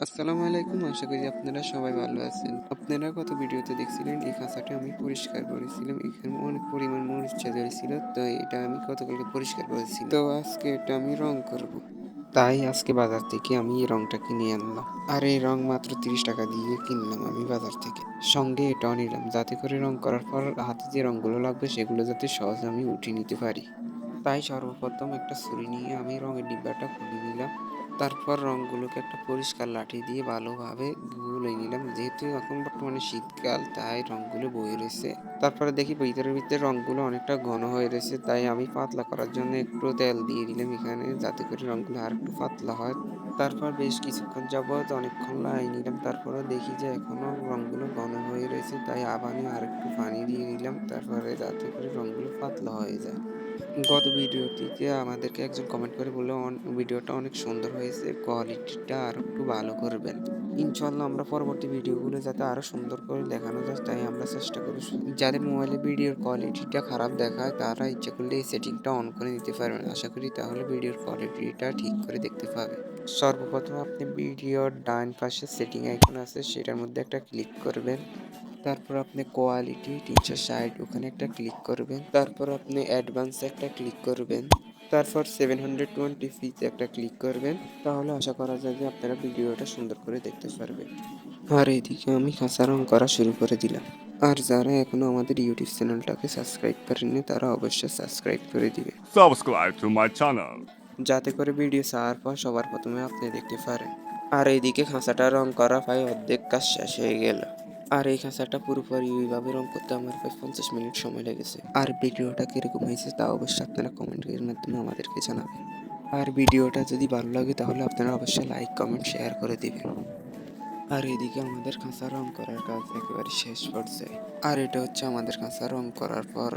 আসসালামু আলাইকুম। আশা করি আপনারা সবাই ভালো আছেন। আপনারা গত ভিডিওতে দেখছিলেন এই খাঁচাটা আমি পরিষ্কার করেছিলাম। এখানে অনেক পরিমাণ মরিচা ধরেছিল। তো এটা আমি গতকালকে পরিষ্কার করেছি। তো আজকে এটা আমি রং করব। তাই আজকে বাজার থেকে আমি এই রংটা কিনে আনলাম। আর এই রং মাত্র ৩০ টাকা দিয়ে কিনলাম আমি বাজার থেকে। সঙ্গে এটাও নিলাম যাতে করে রং করার পর হাতে যে রংগুলো লাগবে সেগুলো যাতে সহজে আমি উঠিয়ে নিতে পারি। তাই সর্বপ্রথম একটা ছুরি নিয়ে আমি রঙের ডিব্বাটা খুলে নিলাম। তারপর রংগুলোকে একটা পরিষ্কার লাঠি দিয়ে ভালোভাবে গুলে নিলাম। যেহেতু এখন বর্তমানে শীতকাল তাই রংগুলো বয়ে রয়েছে। তারপরে দেখি ভিতরে রংগুলো অনেকটা ঘন হয়ে রয়েছে, তাই আমি পাতলা করার জন্য একটু তেল দিয়ে দিলাম এখানে যাতে করে রংগুলো আর একটু পাতলা হয়। তারপর বেশ কিছুক্ষণ যাবৎ অনেকক্ষণ লাগিয়ে নিলাম। তারপরেও দেখি যে এখনো রংগুলো ঘন হয়ে রয়েছে, তাই আবার আমি আরেকটু পানি দিয়ে দিলাম তারপরে যাতে করে রংগুলো পাতলা হয়ে যায়। গত ভিডিওটিতে আমাদেরকে একজন কমেন্ট করে বলল ভিডিওটা অনেক সুন্দর হয়েছে, কোয়ালিটিটা আরো একটু ভালো করবেন। ইনশাল্লাহ আমরা পরবর্তী ভিডিওগুলো যাতে আরো সুন্দর করে দেখানো যায় তাই আমরা চেষ্টা করি। যাদের মোবাইলে ভিডিওর কোয়ালিটিটা খারাপ দেখায় তারা ইচ্ছা করলে এই সেটিংটা অন করে নিতে পারবেন। আশা করি তাহলে ভিডিওর কোয়ালিটিটা ঠিক করে দেখতে পাবেন। সর্বপ্রথম আপনি ভিডিওর ডান পাশে সেটিং আইকন আছে সেটার মধ্যে একটা ক্লিক করবেন। তারপর আপনি কোয়ালিটি ৩৬০ ওখানে একটা ক্লিক করবেন। তারপর আপনি অ্যাডভান্স একটা ক্লিক করবেন। তারপর 720p তে একটা ক্লিক করবেন। তাহলে আশা করা যায় যে আপনারা ভিডিওটা সুন্দর করে দেখতে পারবেন। আর এদিকে আমি খাঁচা রং করা শুরু করে দিলাম। আর যারা এখনো আমাদের ইউটিউব চ্যানেলটাকে সাবস্ক্রাইব করেননি তারা অবশ্যই সাবস্ক্রাইব করে দিবেন, Subscribe to my channel. যাতে করে ভিডিও ছাড়ার পর সবার প্রথমে আপনি দেখতে পারেন। আর এইদিকে খাঁচাটা রং করা প্রায় অর্ধেক কাজ শেষ হয়ে গেল। আর এই খাঁচাটা পুরোপুরি ওইভাবে রং করতে আমার প্রায় 50 মিনিট সময় লেগেছে। আর ভিডিওটা কিরকম হয়েছে তা অবশ্যই আপনারা কমেন্টের মাধ্যমে আমাদেরকে জানাবেন। আর ভিডিওটা যদি ভালো লাগে তাহলে আপনারা অবশ্যই লাইক কমেন্ট শেয়ার করে দিবেন। আর এদিকে আমাদের খাঁচা রং করার কাজ একেবারে শেষ পর্যায়ে। আর এটা হচ্ছে আমাদের খাঁচা রং করার পর